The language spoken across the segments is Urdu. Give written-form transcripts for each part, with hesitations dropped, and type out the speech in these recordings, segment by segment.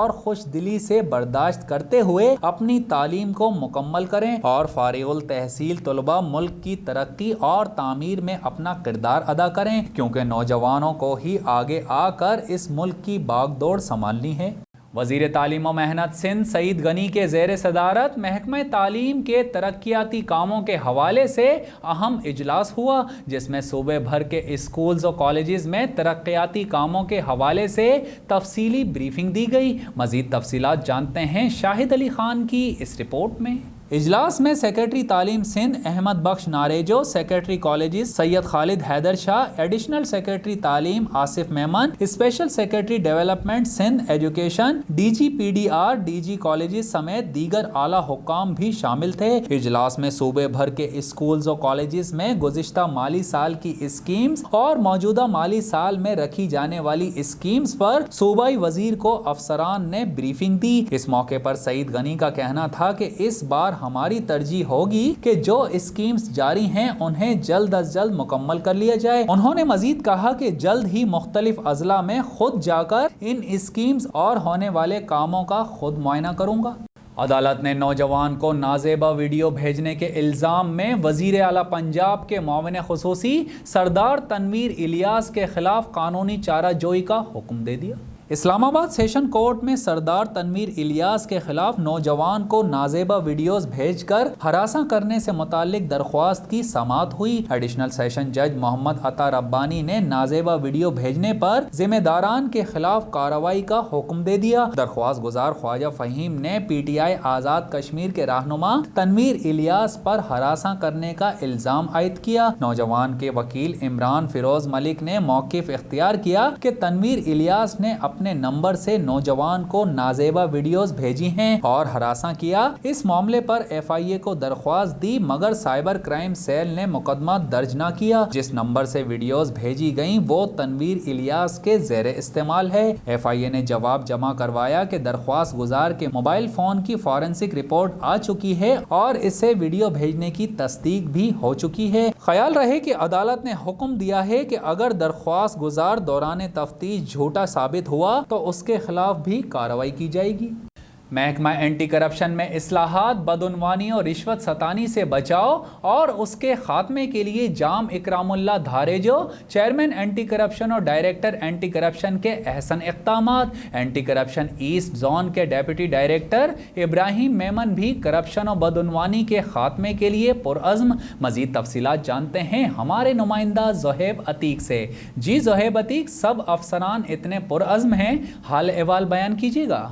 اور خوش دلی سے برداشت کرتے ہوئے اپنی تعلیم کو مکمل کریں اور فارغ التحصیل طلباء ملک کی ترقی اور تعمیر میں اپنا کردار ادا کریں، کیونکہ نوجوانوں کو ہی آگے آ کر اس ملک کی باغ دوڑ سنبھالنی ہے۔ وزیر تعلیم و محنت سندھ سعید غنی کے زیر صدارت محکمہ تعلیم کے ترقیاتی کاموں کے حوالے سے اہم اجلاس ہوا، جس میں صوبے بھر کے اسکولز و کالجز میں ترقیاتی کاموں کے حوالے سے تفصیلی بریفنگ دی گئی۔ مزید تفصیلات جانتے ہیں شاہد علی خان کی اس رپورٹ میں۔ اجلاس میں سیکرٹری تعلیم Sindh Ahmed Bakhsh Narejo, secretary colleges Syed Khalid Haider Shah, additional secretary تعلیم Asif Memon, special secretary development Sindh education, D G P D R, D G colleges سمیت دیگر اعلیٰ حکام بھی شامل تھے۔ اجلاس میں صوبے بھر کے اسکولز و کالجز میں گزشتہ مالی سال کی اسکیمز اور موجودہ مالی سال میں رکھی جانے والی اسکیمز پر صوبائی وزیر کو افسران نے بریفنگ دی۔ اس موقع پر سعید غنی کا کہنا تھا کہ اس بار ہماری ترجیح ہوگی کہ جو اسکیمز جاری ہیں انہیں جلد از جلد مکمل کر لیا جائے۔ انہوں نے مزید کہا کہ جلد ہی مختلف اضلاع میں خود جا کر ان اسکیمز اور ہونے والے کاموں کا خود معائنہ کروں گا۔ عدالت نے نوجوان کو نازیبا ویڈیو بھیجنے کے الزام میں وزیر اعلیٰ پنجاب کے معاون خصوصی سردار تنویر الیاس کے خلاف قانونی چارہ جوئی کا حکم دے دیا۔ اسلام آباد سیشن کورٹ میں سردار تنویر الیاس کے خلاف نوجوان کو نازیبا ویڈیوز بھیج کر ہراساں کرنے سے متعلق درخواست کی سماعت ہوئی۔ ایڈیشنل سیشن جج محمد عطا ربانی نے نازیبا ویڈیو بھیجنے پر ذمہ داران کے خلاف کارروائی کا حکم دے دیا۔ درخواست گزار خواجہ فہیم نے P T I Azad Kashmir کے رہنما تنویر الیاس پر ہراساں کرنے کا الزام عائد کیا۔ نوجوان کے وکیل عمران فیروز ملک نے موقف اختیار کیا کہ تنویر الیاس نے اپنے نمبر سے نوجوان کو نازیبا ویڈیوز بھیجی ہیں اور ہراساں کیا۔ اس معاملے پر ایف آئی اے کو درخواست دی مگر سائبر کرائم سیل نے مقدمہ درج نہ کیا۔ جس نمبر سے ویڈیوز بھیجی گئیں وہ تنویر الیاس کے زیر استعمال ہے۔ ایف آئی اے نے جواب جمع کروایا کہ درخواست گزار کے موبائل فون کی فورنسک رپورٹ آ چکی ہے اور اسے ویڈیو بھیجنے کی تصدیق بھی ہو چکی ہے۔ خیال رہے کہ عدالت نے حکم دیا ہے کہ اگر درخواست گزار دوران تفتیش جھوٹا ثابت ہوا تو اس کے خلاف بھی کارروائی کی جائے گی۔ محکمہ اینٹی کرپشن میں اصلاحات، بدعنوانی اور رشوت ستانی سے بچاؤ اور اس کے خاتمے کے لیے جام اکرام اللہ دھاریجو، چیئرمین اینٹی کرپشن اور ڈائریکٹر اینٹی کرپشن کے احسن اقدامات۔ اینٹی کرپشن ایسٹ زون کے ڈیپٹی ڈائریکٹر ابراہیم میمن بھی کرپشن اور بدعنوانی کے خاتمے کے لیے پرعزم۔ مزید تفصیلات جانتے ہیں ہمارے نمائندہ زہیب عتیق سے۔ جی زہیب عتیق، سب افسران اتنے پرعزم ہیں، حال احوال بیان کیجیے گا۔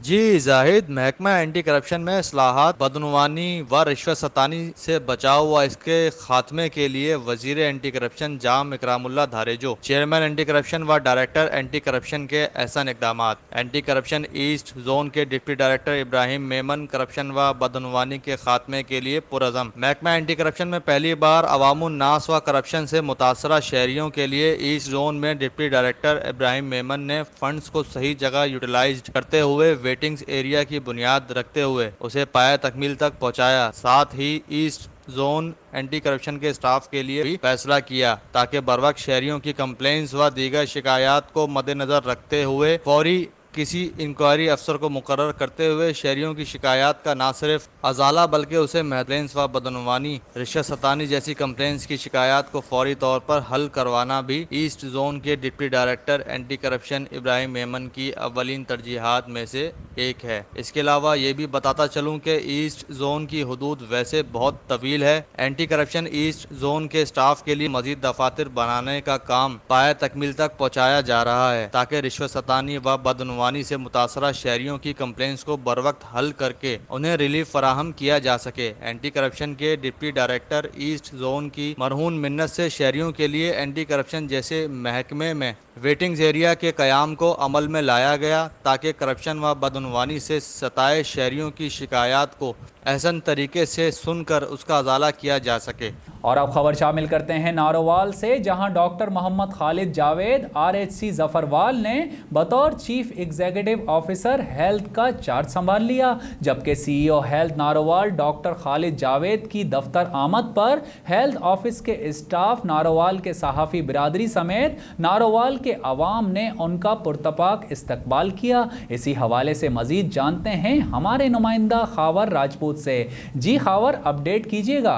جی زاہد، محکمہ اینٹی کرپشن میں اصلاحات، بدعنوانی و رشوت ستانی سے بچاؤ و اس کے خاتمے کے لیے وزیر اینٹی کرپشن جام اکرام اللہ دھاریجو، چیئرمین اینٹی کرپشن و ڈائریکٹر اینٹی کرپشن کے احسن اقدامات۔ اینٹی کرپشن ایسٹ زون کے ڈپٹی ڈائریکٹر ابراہیم میمن کرپشن و بدعنوانی کے خاتمے کے لیے پرعزم۔ محکمہ اینٹی کرپشن میں پہلی بار عوام الناس و کرپشن سے متاثرہ شہریوں کے لیے ایسٹ زون میں ڈپٹی ڈائریکٹر ابراہیم میمن نے فنڈز کو صحیح جگہ یوٹیلائزڈ کرتے ہوئے ویٹنگز ایریا کی بنیاد رکھتے ہوئے اسے پایہ تکمیل تک پہنچایا۔ ساتھ ہی ایسٹ زون اینٹی کرپشن کے سٹاف کے لیے بھی فیصلہ کیا تاکہ بروقت شہریوں کی کمپلینٹس و دیگر شکایات کو مد نظر رکھتے ہوئے فوری کسی انکوائری افسر کو مقرر کرتے ہوئے شہریوں کی شکایات کا نہ صرف ازالہ بلکہ اسے کمپلینٹس و بدعنوانی، رشوت ستانی جیسی کمپلینٹس کی شکایات کو فوری طور پر حل کروانا بھی ایسٹ زون کے ڈپٹی ڈائریکٹر اینٹی کرپشن ابراہیم میمن کی اولین ترجیحات میں سے ایک ہے۔ اس کے علاوہ یہ بھی بتاتا چلوں کہ ایسٹ زون کی حدود ویسے بہت طویل ہے۔ اینٹی کرپشن ایسٹ زون کے سٹاف کے لیے مزید دفاتر بنانے کا کام پایہ تکمیل تک پہنچایا جا رہا ہے تاکہ رشوت ستانی و بدعنوانی سے متاثرہ شہریوں کی کمپلینٹس کو بروقت حل کر کے انہیں ریلیف فراہم کیا جا سکے۔ اینٹی کرپشن کے ڈپٹی ڈائریکٹر ایسٹ زون کی مرہون منت سے شہریوں کے لیے اینٹی کرپشن جیسے محکمے میں ویٹنگز ایریا کے قیام کو عمل میں لایا گیا تاکہ کرپشن و بدعنوانی سے ستائے شہریوں کی شکایات کو احسن طریقے سے سن کر اس کا ازالہ کیا جا سکے۔ اور اب خبر شامل کرتے ہیں نارووال سے، جہاں ڈاکٹر محمد خالد جاوید RHC ظفروال نے بطور چیف ایگزیکٹو آفیسر ہیلتھ کا چارج سنبھال لیا، جبکہ CEO ہیلتھ نارووال ڈاکٹر خالد جاوید کی دفتر آمد پر ہیلتھ آفس کے اسٹاف، نارووال کے صحافی برادری سمیت نارووال کے عوام نے ان کا پرتپاک استقبال کیا۔ اسی حوالے سے مزید جانتے ہیں ہمارے نمائندہ خاور راجپوت سے۔ جی خاور، اپڈیٹ کیجیے گا۔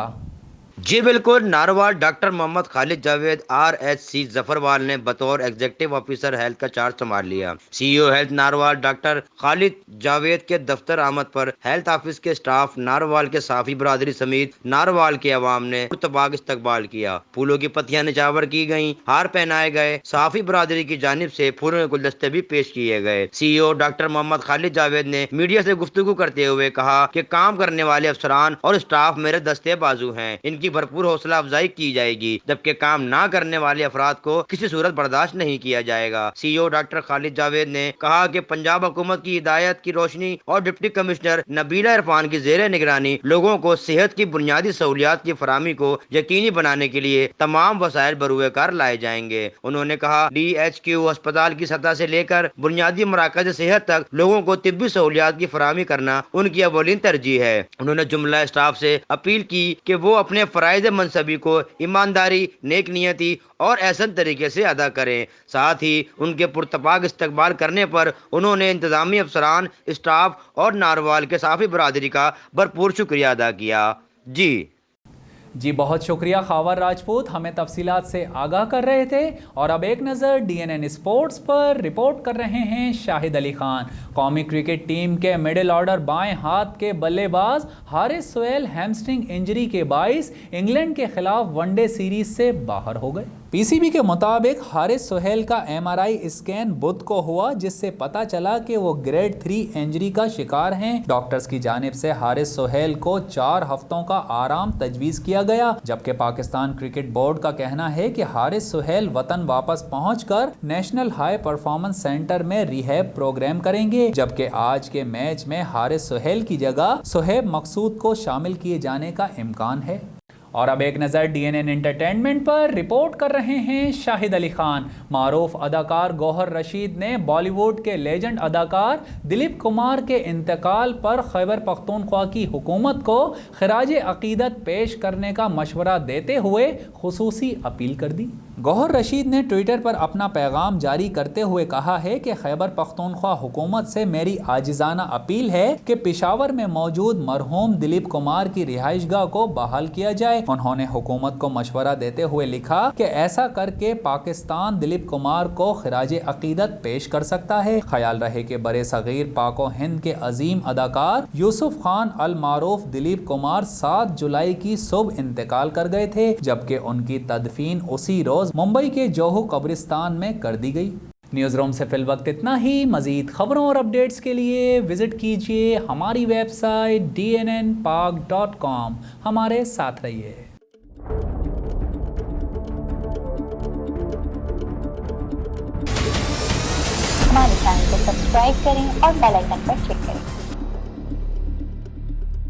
جی بالکل، نارووال ڈاکٹر محمد خالد جاوید RHC ظفروال نے بطور ایگزیکٹو آفیسر ہیلتھ کا چارج سنبھال لیا۔ CEO ہیلتھ نارووال ڈاکٹر خالد جاوید کے دفتر آمد پر ہیلتھ آفس کے سٹاف، نارووال کے صحافی برادری سمیت نارووال کے عوام نے پرتپاک استقبال کیا۔ پھولوں کی پتیاں نچاور کی گئیں، ہار پہنائے گئے، صحافی برادری کی جانب سے پھولوں کے گلدستے بھی پیش کیے گئے۔ CEO ڈاکٹر محمد خالد جاوید نے میڈیا سے گفتگو کرتے ہوئے کہا کہ کام کرنے والے افسران اور اسٹاف میرے دستے بازو ہیں، ان کی بھرپور حوصلہ افزائی کی جائے گی، جبکہ کام نہ کرنے والے افراد کو کسی صورت برداشت نہیں کیا جائے گا۔ CEO ڈاکٹر خالد جاوید نے کہا کہ پنجاب حکومت کی ہدایت کی روشنی اور ڈپٹی کمشنر نبیلہ عرفان کی زیر نگرانی لوگوں کو صحت کی بنیادی سہولیات کی فراہمی کو یقینی بنانے کے لیے تمام وسائل بروئے کار لائے جائیں گے۔ انہوں نے کہا DHQ ہسپتال کی سطح سے لے کر بنیادی مراکز صحت تک لوگوں کو طبی سہولیات کی فراہمی کرنا ان کی اولین ترجیح ہے۔ انہوں نے جملہ اسٹاف سے اپیل کی کہ وہ اپنے فرائض منصبی کو ایمانداری، نیک نیتی اور احسن طریقے سے ادا کریں۔ ساتھ ہی ان کے پرتپاک استقبال کرنے پر انہوں نے انتظامی افسران، اسٹاف اور نارووال کے صحافی برادری کا بھرپور شکریہ ادا کیا۔ جی بہت شکریہ خاور راجپوت، ہمیں تفصیلات سے آگاہ کر رہے تھے۔ اور اب ایک نظر DNN اسپورٹس پر رپورٹ کر رہے ہیں شاہد علی خان۔ قومی کرکٹ ٹیم کے مڈل آرڈر بائیں ہاتھ کے بلے باز حارث سہیل ہیمسٹرنگ انجری کے باعث انگلینڈ کے خلاف ون ڈے سیریز سے باہر ہو گئے۔ PCB کے مطابق حارث سہیل کا MRI اسکین بدھ کو ہوا، جس سے پتا چلا کہ وہ گریڈ 3 انجری کا شکار ہیں۔ ڈاکٹرز کی جانب سے حارث سہیل کو 4 ہفتوں کا آرام تجویز کیا گیا، جبکہ پاکستان کرکٹ بورڈ کا کہنا ہے کہ حارث سہیل وطن واپس پہنچ کر نیشنل ہائی پرفارمنس سینٹر میں ریہیب پروگرام کریں گے، جبکہ آج کے میچ میں حارث سہیل کی جگہ سہیب مقصود کو شامل کیے جانے کا امکان ہے۔ اور اب ایک نظر DNN انٹرٹینمنٹ پر رپورٹ کر رہے ہیں شاہد علی خان۔ معروف اداکار گوہر رشید نے بالی ووڈ کے لیجنڈ اداکار دلیپ کمار کے انتقال پر خیبر پختونخوا کی حکومت کو خراج عقیدت پیش کرنے کا مشورہ دیتے ہوئے خصوصی اپیل کر دی۔ گوہر رشید نے ٹویٹر پر اپنا پیغام جاری کرتے ہوئے کہا ہے کہ خیبر پختونخوا حکومت سے میری عاجزانہ اپیل ہے کہ پشاور میں موجود مرحوم دلیپ کمار کی رہائش گاہ کو بحال کیا جائے۔ انہوں نے حکومت کو مشورہ دیتے ہوئے لکھا کہ ایسا کر کے پاکستان دلیپ کمار کو خراج عقیدت پیش کر سکتا ہے۔ خیال رہے کہ برے صغیر پاک و ہند کے عظیم اداکار یوسف خان المعروف دلیپ کمار 7 جولائی کی صبح انتقال کر گئے تھے، جبکہ ان کی تدفین اسی روز ممبئی کے جوہو قبرستان میں کر دی گئی۔ نیوز روم سے فی الوقت اتنا ہی۔ مزید خبروں اور اپڈیٹس کے لیے وزٹ کیجیے ہماری ویب سائٹ dnnpak.com۔ ہمارے ساتھ رہیے۔ ہمارے چینل کو سبسکرائب کریں اور بیل آئیکن پر کلک کریں۔